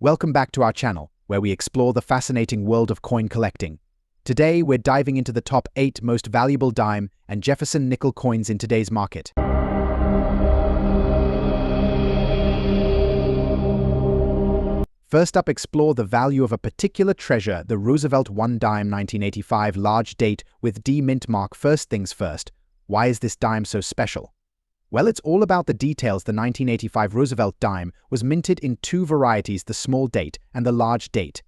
Welcome back to our channel, where we explore the fascinating world of coin collecting. Today, we're diving into the top 8 most valuable dime and Jefferson nickel coins in today's market. First up, explore the value of a particular treasure, the Roosevelt 1 dime 1985 large date with D mint mark. First things first, why is this dime so special? Well, it's all about the details. The 1985 Roosevelt dime was minted in two varieties, the small date and the large date.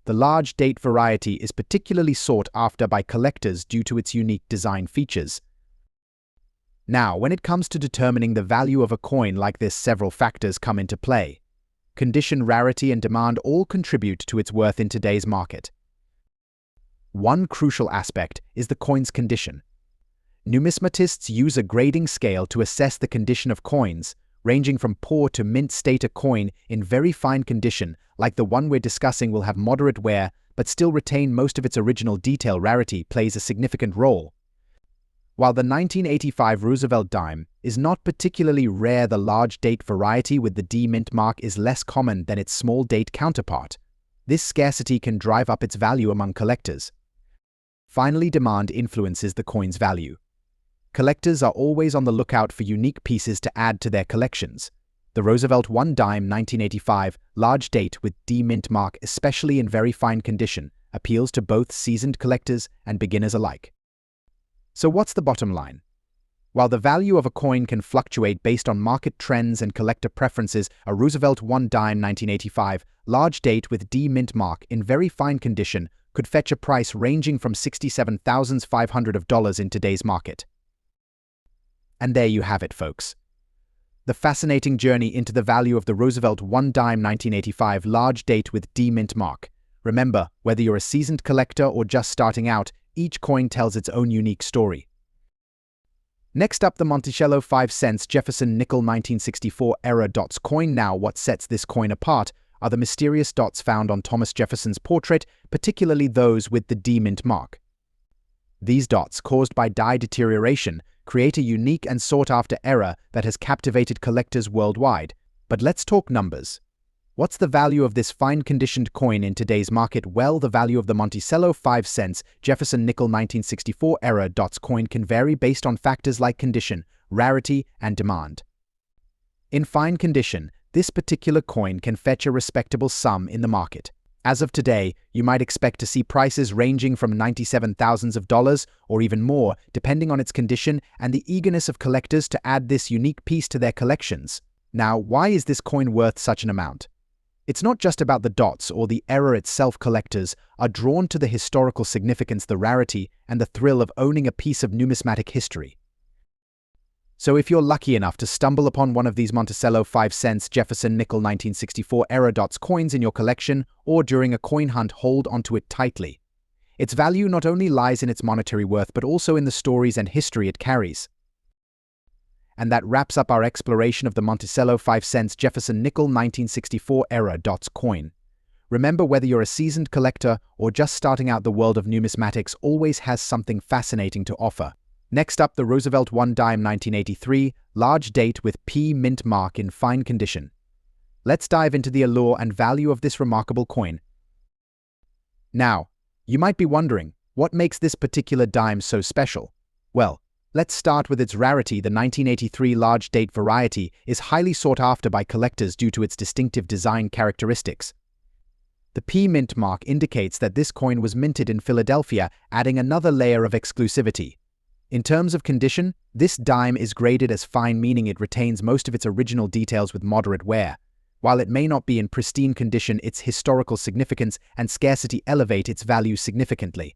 The large date variety is particularly sought after by collectors due to its unique design features. Now, when it comes to determining the value of a coin like this, several factors come into play. Condition, rarity, and demand all contribute to its worth in today's market. One crucial aspect is the coin's condition. Numismatists use a grading scale to assess the condition of coins, ranging from poor to mint state. A coin in very fine condition, like the one we're discussing, will have moderate wear but still retain most of its original detail. Rarity plays a significant role. While the 1985 Roosevelt dime is not particularly rare, the large date variety with the D mint mark is less common than its small date counterpart. This scarcity can drive up its value among collectors. Finally, demand influences the coin's value. Collectors are always on the lookout for unique pieces to add to their collections. The Roosevelt 1 dime 1985 large date with D mint mark, especially in very fine condition, appeals to both seasoned collectors and beginners alike. So what's the bottom line? While the value of a coin can fluctuate based on market trends and collector preferences, a Roosevelt 1 dime 1985 large date with D mint mark in very fine condition could fetch a price ranging from $67,500 in today's market. And there you have it, folks. The fascinating journey into the value of the Roosevelt 1 dime 1985 large date with D mint mark. Remember, whether you're a seasoned collector or just starting out, each coin tells its own unique story. Next up, the Monticello 5 cents Jefferson nickel 1964 era dots coin. Now, what sets this coin apart are the mysterious dots found on Thomas Jefferson's portrait, particularly those with the D mint mark. These dots, caused by dye deterioration, create a unique and sought-after era that has captivated collectors worldwide. But let's talk numbers. What's the value of this fine-conditioned coin in today's market? Well, the value of the Monticello 5 cents Jefferson nickel 1964 era dots coin can vary based on factors like condition, rarity, and demand. In fine condition, this particular coin can fetch a respectable sum in the market. As of today, you might expect to see prices ranging from $97,000 or even more, depending on its condition and the eagerness of collectors to add this unique piece to their collections. Now, why is this coin worth such an amount? It's not just about the dots or the era itself. Collectors are drawn to the historical significance, the rarity, and the thrill of owning a piece of numismatic history. So if you're lucky enough to stumble upon one of these Monticello 5 cents Jefferson nickel 1964 era dots coins in your collection or during a coin hunt, hold onto it tightly. Its value not only lies in its monetary worth but also in the stories and history it carries. And that wraps up our exploration of the Monticello 5 cents Jefferson nickel 1964 era dots coin. Remember, whether you're a seasoned collector or just starting out, the world of numismatics always has something fascinating to offer. Next up, the Roosevelt 1 dime 1983 large date with P mint mark in fine condition. Let's dive into the allure and value of this remarkable coin. Now, you might be wondering, what makes this particular dime so special? Well, let's start with its rarity. The 1983 large date variety is highly sought after by collectors due to its distinctive design characteristics. The P mint mark indicates that this coin was minted in Philadelphia, adding another layer of exclusivity. In terms of condition, this dime is graded as fine, meaning it retains most of its original details with moderate wear. While it may not be in pristine condition, its historical significance and scarcity elevate its value significantly.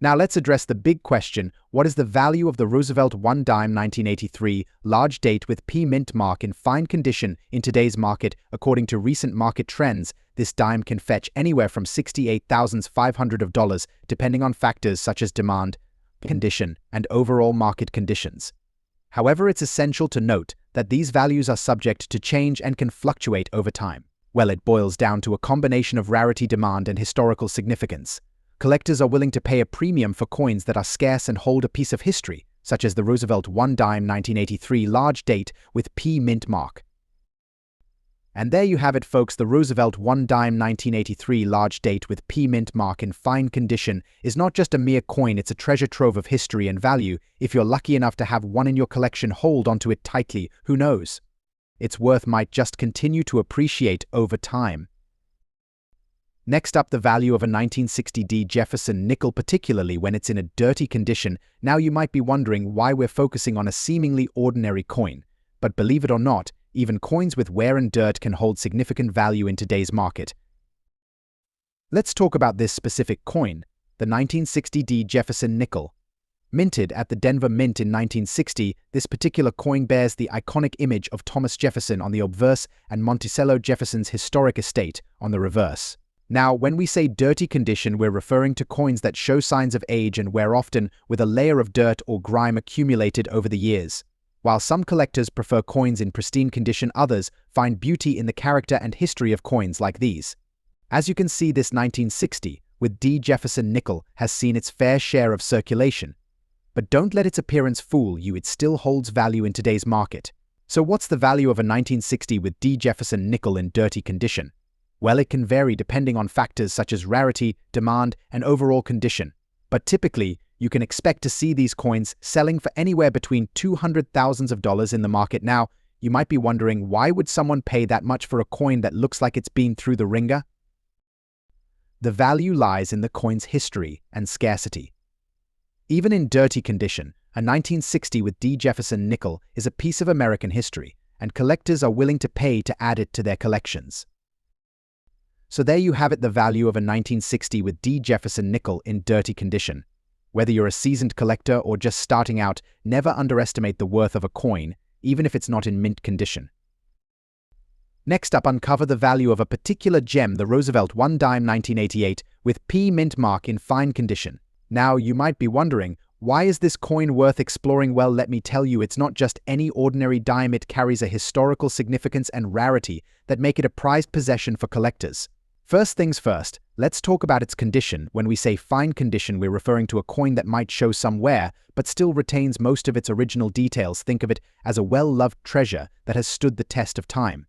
Now let's address the big question: what is the value of the Roosevelt 1 dime 1983 large date with P mint mark in fine condition in today's market? According to recent market trends, this dime can fetch anywhere from $68,500, depending on factors such as demand, condition, and overall market conditions. However, it's essential to note that these values are subject to change and can fluctuate over time. Well, it boils down to a combination of rarity, demand, and historical significance. Collectors are willing to pay a premium for coins that are scarce and hold a piece of history, such as the Roosevelt 1 dime 1983 large date with P mint mark. And there you have it, folks. The Roosevelt one dime 1983 large date with P mint mark in fine condition is not just a mere coin, it's a treasure trove of history and value. If you're lucky enough to have one in your collection, hold onto it tightly. Who knows? Its worth might just continue to appreciate over time. Next up, the value of a 1960 D Jefferson nickel, particularly when it's in a dirty condition. Now you might be wondering why we're focusing on a seemingly ordinary coin. But believe it or not, even coins with wear and dirt can hold significant value in today's market. Let's talk about this specific coin, the 1960 D Jefferson nickel. Minted at the Denver Mint in 1960, this particular coin bears the iconic image of Thomas Jefferson on the obverse and Monticello Jefferson's historic estate on the reverse. Now, when we say dirty condition, we're referring to coins that show signs of age and wear, often with a layer of dirt or grime accumulated over the years. While some collectors prefer coins in pristine condition, others find beauty in the character and history of coins like these. As you can see, this 1960 with D Jefferson nickel has seen its fair share of circulation. But don't let its appearance fool you, it still holds value in today's market. So what's the value of a 1960 with D Jefferson nickel in dirty condition? Well, it can vary depending on factors such as rarity, demand, and overall condition. But typically, you can expect to see these coins selling for anywhere between $200,000 in the market. Now, you might be wondering, why would someone pay that much for a coin that looks like it's been through the ringer? The value lies in the coin's history and scarcity. Even in dirty condition, a 1960 with D Jefferson nickel is a piece of American history, and collectors are willing to pay to add it to their collections. So there you have it, the value of a 1960 with D Jefferson nickel in dirty condition. Whether you're a seasoned collector or just starting out, never underestimate the worth of a coin, even if it's not in mint condition. Next up, uncover the value of a particular gem, the Roosevelt one dime 1988 with P mint mark in fine condition. Now, you might be wondering, why is this coin worth exploring? Well, let me tell you, it's not just any ordinary dime. It carries a historical significance and rarity that make it a prized possession for collectors. First things first, let's talk about its condition. When we say fine condition, we're referring to a coin that might show some wear, but still retains most of its original details. Think of it as a well-loved treasure that has stood the test of time.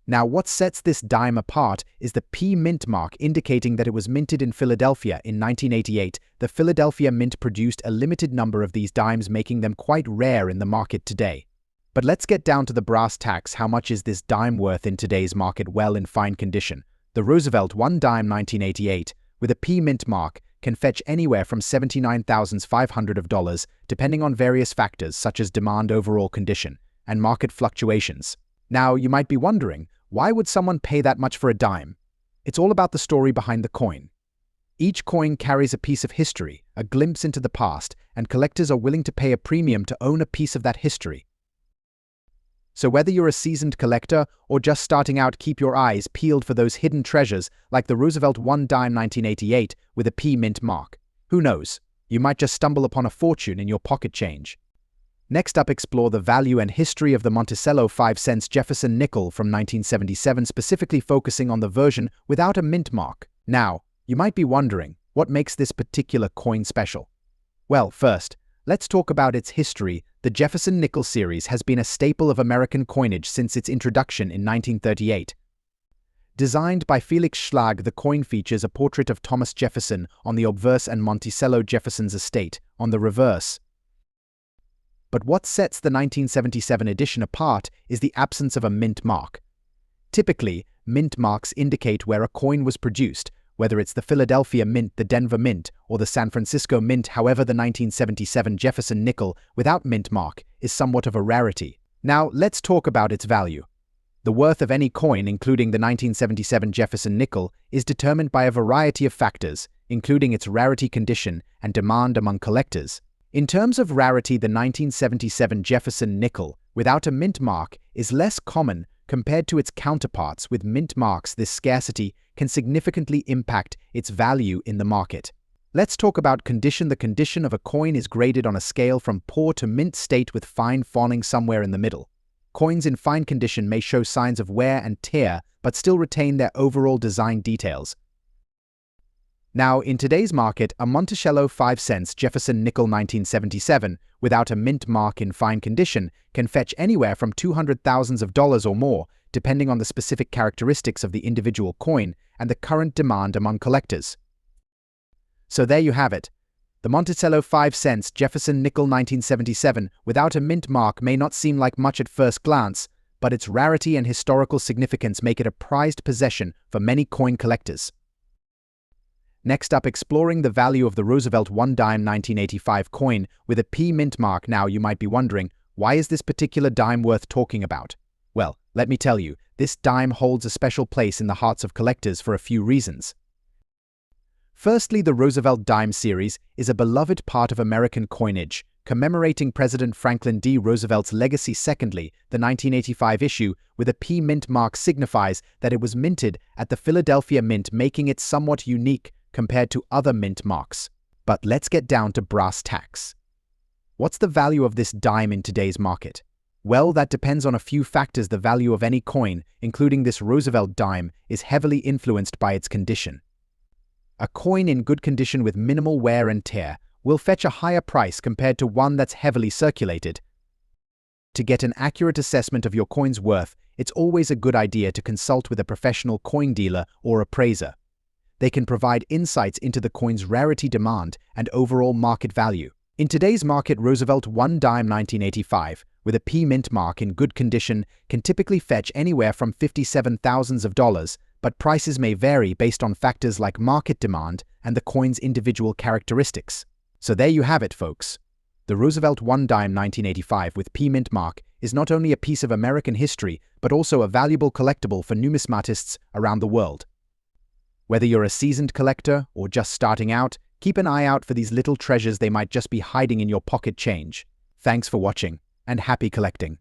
Now, what sets this dime apart is the P mint mark, indicating that it was minted in Philadelphia in 1988. The Philadelphia Mint produced a limited number of these dimes, making them quite rare in the market today. But let's get down to the brass tacks. How much is this dime worth in today's market? Well, in fine condition, the Roosevelt one dime 1988 with a P mint mark can fetch anywhere from $79,500, depending on various factors such as demand, overall condition, and market fluctuations. Now, you might be wondering, why would someone pay that much for a dime? It's all about the story behind the coin. Each coin carries a piece of history, a glimpse into the past, and collectors are willing to pay a premium to own a piece of that history. So whether you're a seasoned collector or just starting out, keep your eyes peeled for those hidden treasures like the Roosevelt one dime 1988 with a P mint mark. Who knows? You might just stumble upon a fortune in your pocket change. Next up, explore the value and history of the Monticello 5-cent Jefferson nickel from 1977, specifically focusing on the version without a mint mark. Now, you might be wondering, what makes this particular coin special? Well, first, let's talk about its history. The Jefferson nickel series has been a staple of American coinage since its introduction in 1938. Designed by Felix Schlag, the coin features a portrait of Thomas Jefferson on the obverse and Monticello Jefferson's estate on the reverse. But what sets the 1977 edition apart is the absence of a mint mark. Typically, mint marks indicate where a coin was produced, whether it's the Philadelphia Mint, the Denver Mint, or the San Francisco Mint. However, the 1977 Jefferson nickel without mint mark is somewhat of a rarity. Now, let's talk about its value. The worth of any coin, including the 1977 Jefferson nickel, is determined by a variety of factors, including its rarity, condition, and demand among collectors. In terms of rarity, the 1977 Jefferson nickel without a mint mark is less common compared to its counterparts with mint marks. This scarcity can significantly impact its value in the market. Let's talk about condition. The condition of a coin is graded on a scale from poor to mint state, with fine falling somewhere in the middle. Coins in fine condition may show signs of wear and tear, but still retain their overall design details. Now, in today's market, a Monticello 5-cent Jefferson nickel 1977 without a mint mark in fine condition can fetch anywhere from $200,000 or more, depending on the specific characteristics of the individual coin and the current demand among collectors. So there you have it. The Monticello 5 cents Jefferson nickel 1977 without a mint mark may not seem like much at first glance, but its rarity and historical significance make it a prized possession for many coin collectors. Next up, exploring the value of the Roosevelt 1 dime 1985 coin with a P mint mark. Now you might be wondering, why is this particular dime worth talking about? Well, let me tell you, this dime holds a special place in the hearts of collectors for a few reasons. Firstly, the Roosevelt dime series is a beloved part of American coinage, commemorating President Franklin D. Roosevelt's legacy. Secondly, the 1985 issue with a P mint mark signifies that it was minted at the Philadelphia Mint, making it somewhat unique compared to other mint marks. But let's get down to brass tacks. What's the value of this dime in today's market? Well, that depends on a few factors. The value of any coin, including this Roosevelt dime, is heavily influenced by its condition. A coin in good condition with minimal wear and tear will fetch a higher price compared to one that's heavily circulated. To get an accurate assessment of your coin's worth, it's always a good idea to consult with a professional coin dealer or appraiser. They can provide insights into the coin's rarity, demand, and overall market value. In today's market, Roosevelt 1 dime 1985 with a P mint mark in good condition can typically fetch anywhere from $57,000, but prices may vary based on factors like market demand and the coin's individual characteristics. So there you have it, folks. The Roosevelt 1 dime 1985 with P mint mark is not only a piece of American history, but also a valuable collectible for numismatists around the world. Whether you're a seasoned collector or just starting out, keep an eye out for these little treasures. They might just be hiding in your pocket change. Thanks for watching, and happy collecting.